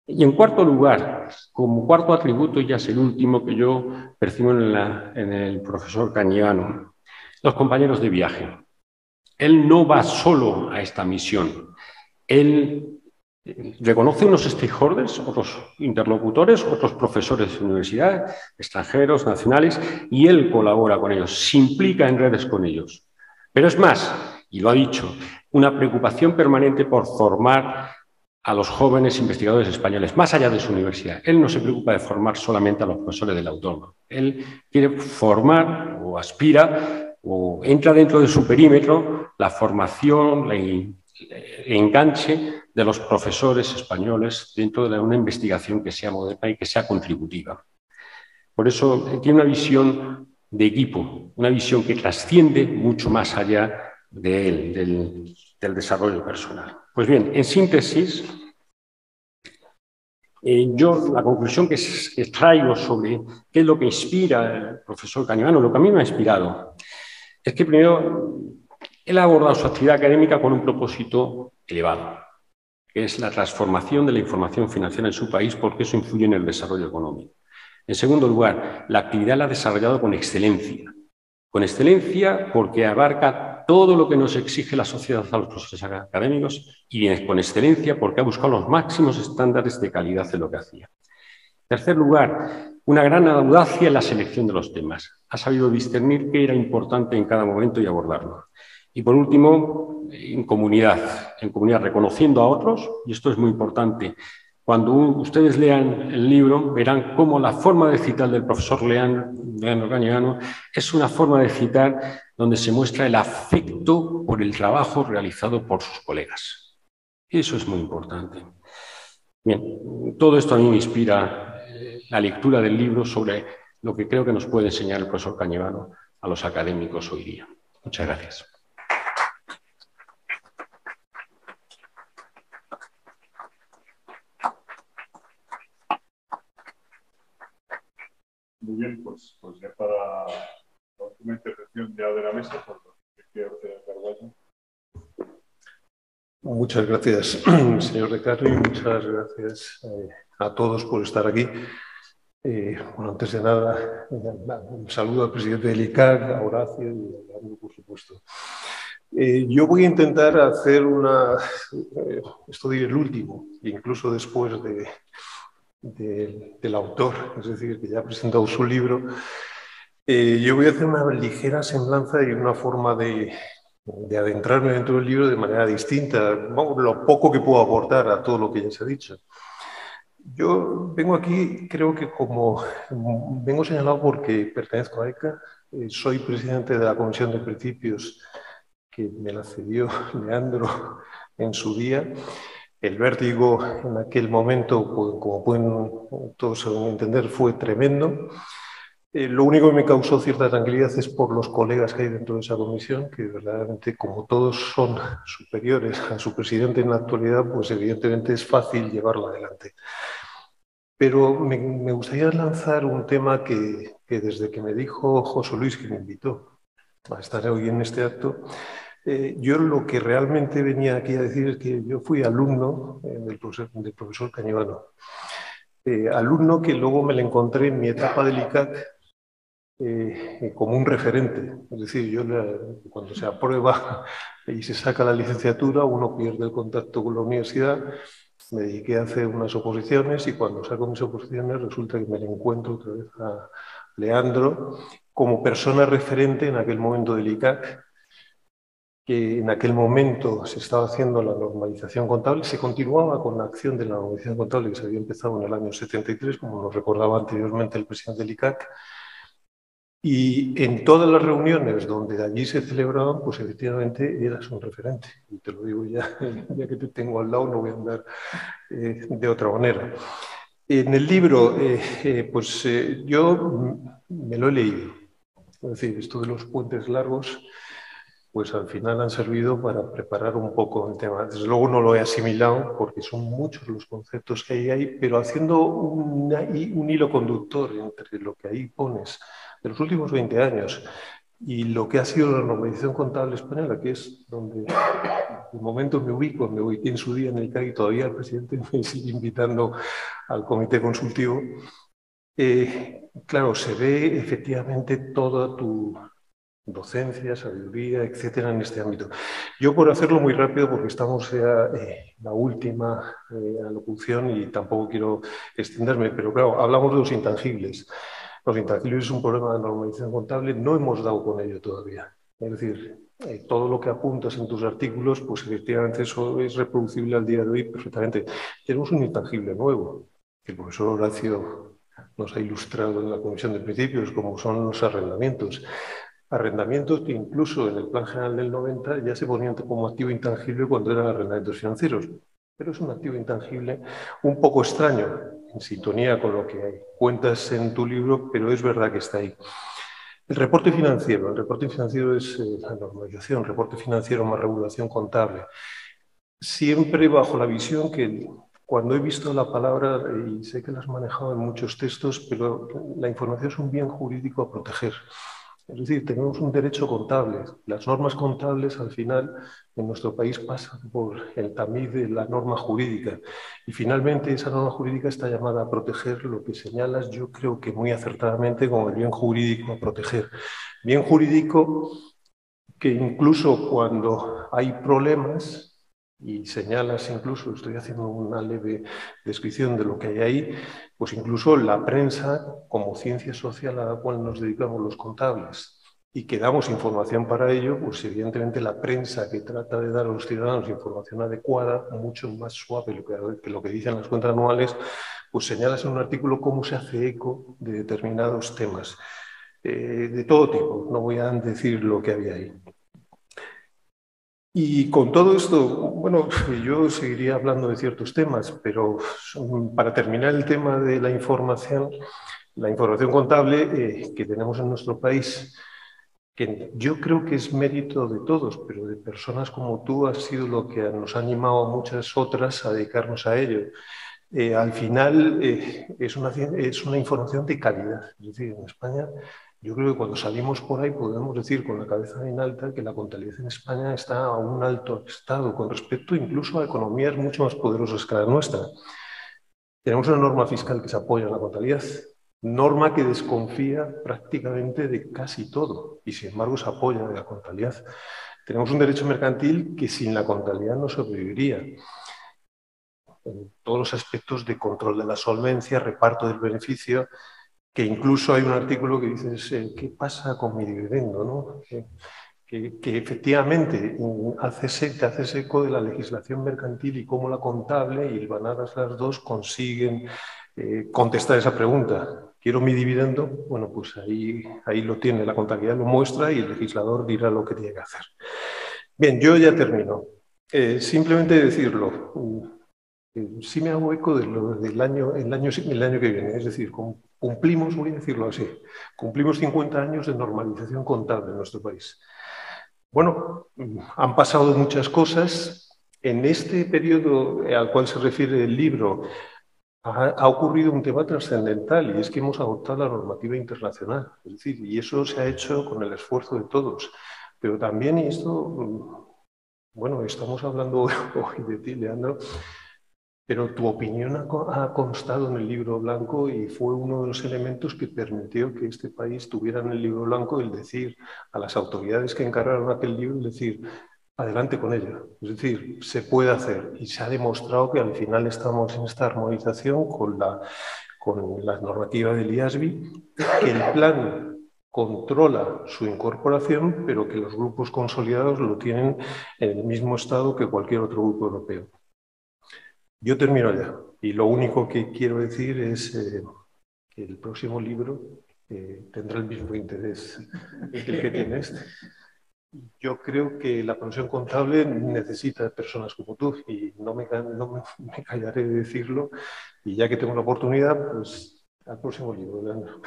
Speaker 4: Y en cuarto lugar, como cuarto atributo, ya es el último que yo percibo en el profesor Cañivano, los compañeros de viaje. Él no va solo a esta misión. Él reconoce unos stakeholders, otros interlocutores, otros profesores de universidad, extranjeros, nacionales, y él colabora con ellos, se implica en redes con ellos. Pero es más, y lo ha dicho, una preocupación permanente por formar a los jóvenes investigadores españoles, más allá de su universidad. Él no se preocupa de formar solamente a los profesores del autónomo. Él quiere formar o aspira o entra dentro de su perímetro la formación, el enganche de los profesores españoles dentro de una investigación que sea moderna y que sea contributiva. Por eso tiene una visión de equipo, una visión que trasciende mucho más allá de él, del desarrollo personal. Pues bien, en síntesis, Yo la conclusión que extraigo sobre qué es lo que inspira al profesor Cañivano, lo que a mí me ha inspirado, es que primero él ha abordado su actividad académica con un propósito elevado, que es la transformación de la información financiera en su país, porque eso influye en el desarrollo económico. En segundo lugar, la actividad la ha desarrollado con excelencia porque abarca todo lo que nos exige la sociedad a los procesos académicos y con excelencia porque ha buscado los máximos estándares de calidad en lo que hacía. En tercer lugar, una gran audacia en la selección de los temas. Ha sabido discernir qué era importante en cada momento y abordarlo. Y por último, en comunidad, reconociendo a otros, y esto es muy importante. Cuando ustedes lean el libro, verán cómo la forma de citar del profesor Leandro Cañivano es una forma de citar donde se muestra el afecto por el trabajo realizado por sus colegas. Eso es muy importante. Bien, todo esto a mí me inspira la lectura del libro sobre lo que creo que nos puede enseñar el profesor Cañivano a los académicos hoy día. Muchas gracias.
Speaker 1: Muy bien, pues ya para la última intervención ya de la mesa, por lo que quiero hacer Carvalho.
Speaker 5: Muchas gracias, señor decano, y muchas gracias a todos por estar aquí. Bueno, antes de nada, un saludo al presidente del ICAC, a Horacio y a Leandro, por supuesto. Yo voy a intentar hacer esto diré el último, incluso después del autor, es decir, que ya ha presentado su libro. Yo voy a hacer una ligera semblanza y una forma de adentrarme dentro del libro de manera distinta, lo poco que puedo aportar a todo lo que ya se ha dicho. Yo vengo aquí, creo que como vengo señalado porque pertenezco a ECA, soy presidente de la Comisión de Principios que me la cedió Leandro en su día. El vértigo en aquel momento, como pueden todos entender, fue tremendo. Lo único que me causó cierta tranquilidad es por los colegas que hay dentro de esa comisión, que verdaderamente, como todos son superiores a su presidente en la actualidad, pues evidentemente es fácil llevarla adelante. Pero me gustaría lanzar un tema que desde que me dijo José Luis, que me invitó a estar hoy en este acto, yo lo que realmente venía aquí a decir es que yo fui alumno del profesor Cañivano. Alumno que luego me lo encontré en mi etapa del ICAC como un referente. Es decir, yo cuando se aprueba y se saca la licenciatura, uno pierde el contacto con la universidad. Me dediqué a hacer unas oposiciones y cuando saco mis oposiciones resulta que me encuentro otra vez a Leandro como persona referente en aquel momento del ICAC, que en aquel momento se estaba haciendo la normalización contable, se continuaba con la acción de la normalización contable que se había empezado en el año 73, como lo recordaba anteriormente el presidente del ICAC, y en todas las reuniones donde allí se celebraban, pues efectivamente eras un referente. Y te lo digo ya que te tengo al lado, no voy a andar de otra manera. En el libro, yo me lo he leído. Es decir, esto de los puentes largos, pues al final han servido para preparar un poco el tema. Desde luego no lo he asimilado porque son muchos los conceptos que hay ahí, pero haciendo un hilo conductor entre lo que ahí pones de los últimos 20 años y lo que ha sido la normalización contable española, que es donde de momento me ubiqué en su día en el ICAC y todavía el presidente me sigue invitando al comité consultivo. Claro, se ve efectivamente toda tu docencia, sabiduría, etcétera, en este ámbito. Yo, por hacerlo muy rápido, porque estamos ya en la última alocución y tampoco quiero extenderme, pero claro, hablamos de los intangibles. Los intangibles es un problema de normalización contable, no hemos dado con ello todavía. Es decir, todo lo que apuntas en tus artículos, pues efectivamente eso es reproducible al día de hoy perfectamente. Tenemos un intangible nuevo, que el profesor Horacio nos ha ilustrado en la Comisión de Principios, como son los arrendamientos. Arrendamientos que incluso en el Plan General del 90 ya se ponían como activo intangible cuando eran arrendamientos financieros. Pero es un activo intangible un poco extraño, en sintonía con lo que cuentas en tu libro, pero es verdad que está ahí. El reporte financiero es la normalización, reporte financiero más regulación contable. Siempre bajo la visión que cuando he visto la palabra, y sé que la has manejado en muchos textos, pero la información es un bien jurídico a proteger. Es decir, tenemos un derecho contable. Las normas contables, al final, en nuestro país pasan por el tamiz de la norma jurídica. Y finalmente, esa norma jurídica está llamada a proteger lo que señalas, yo creo que muy acertadamente, como el bien jurídico a proteger. Bien jurídico que incluso cuando hay problemas, y señalas incluso, estoy haciendo una leve descripción de lo que hay ahí, pues incluso la prensa como ciencia social a la cual nos dedicamos los contables y que damos información para ello, pues evidentemente la prensa que trata de dar a los ciudadanos información adecuada, mucho más suave que lo que dicen las cuentas anuales, pues señalas en un artículo cómo se hace eco de determinados temas. De todo tipo, no voy a decir lo que había ahí. Y con todo esto, bueno, yo seguiría hablando de ciertos temas, pero para terminar el tema de la información contable que tenemos en nuestro país, que yo creo que es mérito de todos, pero de personas como tú ha sido lo que nos ha animado a muchas otras a dedicarnos a ello. Al final es una información de calidad. Es decir, en España, yo creo que cuando salimos por ahí podemos decir con la cabeza bien alta que la contabilidad en España está a un alto estado con respecto incluso a economías mucho más poderosas que la nuestra. Tenemos una norma fiscal que se apoya en la contabilidad, norma que desconfía prácticamente de casi todo y sin embargo se apoya de la contabilidad. Tenemos un derecho mercantil que sin la contabilidad no sobreviviría. En todos los aspectos de control de la solvencia, reparto del beneficio, que incluso hay un artículo que dice ¿qué pasa con mi dividendo? ¿No? Que efectivamente te haces eco de la legislación mercantil y cómo la contable y hilvanadas las dos consiguen contestar esa pregunta. ¿Quiero mi dividendo? Bueno, pues ahí lo tiene, la contabilidad lo muestra y el legislador dirá lo que tiene que hacer. Bien, yo ya termino. Simplemente decirlo. Sí me hago eco del año que viene, es decir, cumplimos, voy a decirlo así, cumplimos 50 años de normalización contable en nuestro país. Bueno, han pasado muchas cosas. En este periodo al cual se refiere el libro ha ocurrido un tema trascendental y es que hemos adoptado la normativa internacional, es decir, y eso se ha hecho con el esfuerzo de todos. Pero también, y esto, bueno, estamos hablando hoy de ti, Leandro, pero tu opinión ha constado en el libro blanco y fue uno de los elementos que permitió que este país tuviera en el libro blanco el decir a las autoridades que encargaron aquel libro, el decir, adelante con ello. Es decir, se puede hacer y se ha demostrado que al final estamos en esta armonización con la normativa del IASB, que el plan controla su incorporación, pero que los grupos consolidados lo tienen en el mismo estado que cualquier otro grupo europeo. Yo termino ya y lo único que quiero decir es que el próximo libro tendrá el mismo interés que el que tiene este. Yo creo que la profesión contable necesita personas como tú y no me callaré de decirlo y ya que tengo la oportunidad, pues al próximo libro, Leandro.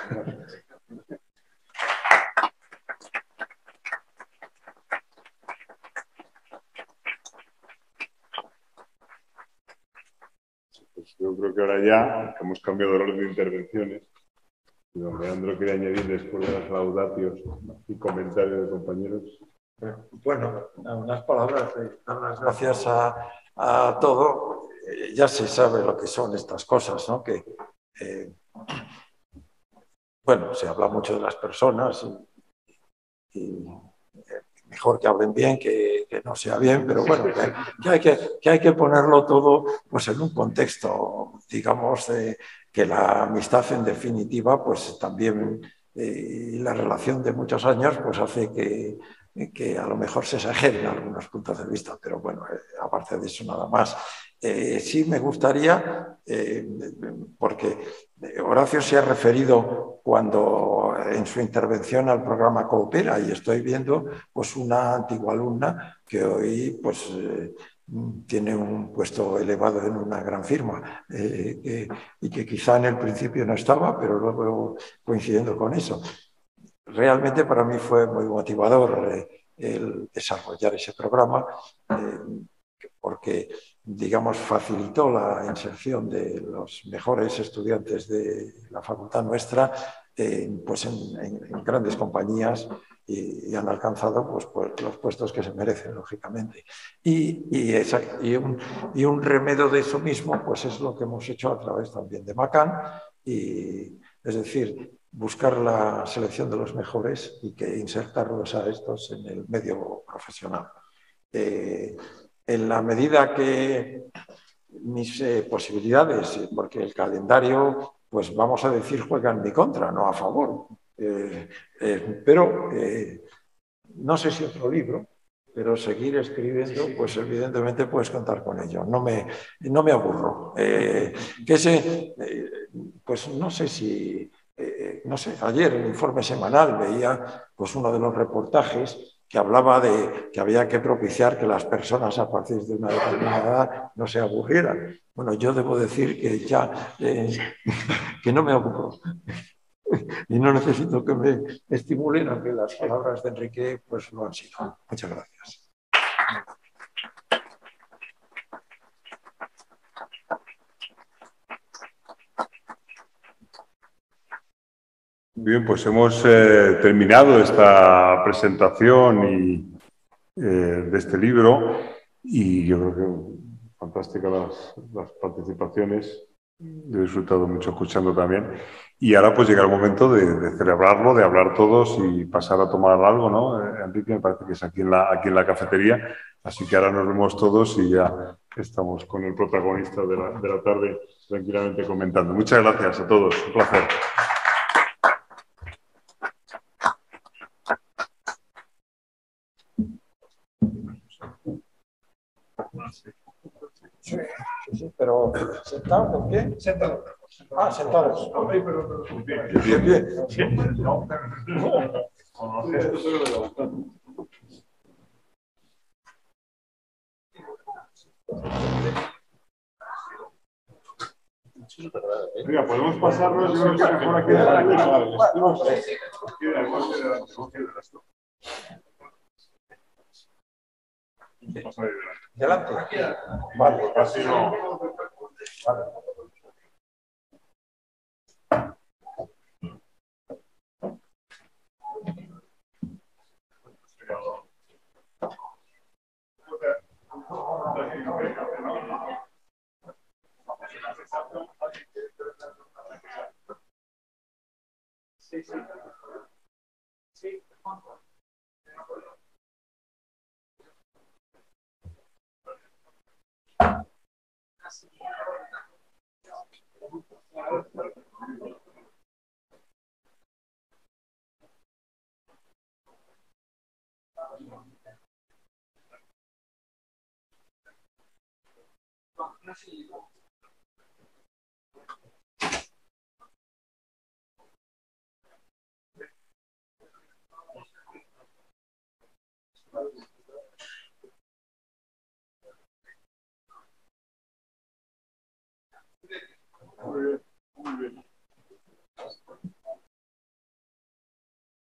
Speaker 1: Pues yo creo que ahora ya hemos cambiado el orden de intervenciones y don Leandro quiere añadir después de las laudatios y comentarios de compañeros.
Speaker 3: Bueno, unas palabras de dar las gracias a todo. Ya se sabe lo que son estas cosas, ¿no? Que, bueno, se habla mucho de las personas y mejor que hablen bien que no sea bien, pero bueno, que hay que ponerlo todo pues, en un contexto, digamos, que la amistad en definitiva, pues también la relación de muchos años, pues hace que a lo mejor se exageren algunos puntos de vista, pero bueno, aparte de eso nada más. Sí me gustaría, porque Horacio se ha referido cuando en su intervención al programa Coopera y estoy viendo pues una antigua alumna que hoy pues tiene un puesto elevado en una gran firma y que quizá en el principio no estaba, pero luego coincidiendo con eso. Realmente para mí fue muy motivador el desarrollar ese programa porque digamos, facilitó la inserción de los mejores estudiantes de la facultad nuestra pues en grandes compañías y han alcanzado pues, los puestos que se merecen, lógicamente. Y un remedio de eso mismo pues es lo que hemos hecho a través también de Macan, es decir, buscar la selección de los mejores y que insertarlos a estos en el medio profesional. En la medida que mis posibilidades, porque el calendario, pues vamos a decir, juega en mi contra, no a favor. Pero no sé si otro libro, pero seguir escribiendo, pues evidentemente puedes contar con ello. No me aburro. Pues no sé si, no sé, ayer en el informe semanal veía pues uno de los reportajes que hablaba de que había que propiciar que las personas a partir de una determinada edad no se aburrieran. Bueno, yo debo decir que ya, que no me aburro. Y no necesito que me estimulen, aunque las palabras de Enrique pues lo han sido. Muchas gracias.
Speaker 1: Bien, pues hemos terminado esta presentación de este libro y yo creo que fantásticas las participaciones. Yo he disfrutado mucho escuchando también. Y ahora pues llega el momento de celebrarlo, de hablar todos y pasar a tomar algo, ¿no? Enrique, me parece que es aquí en la cafetería. Así que ahora nos vemos todos y ya estamos con el protagonista de la tarde tranquilamente comentando. Muchas gracias a todos. Un placer.
Speaker 3: Sí, pero ¿sentado con qué? Sentado. Ah, sentados. Bien, bien.
Speaker 1: Mira, podemos pasarnos, yo creo que mejor aquí
Speaker 3: delante. Vale,
Speaker 1: así no.
Speaker 3: Vale. Sí, sí. Sí. Muy bien, muy bien.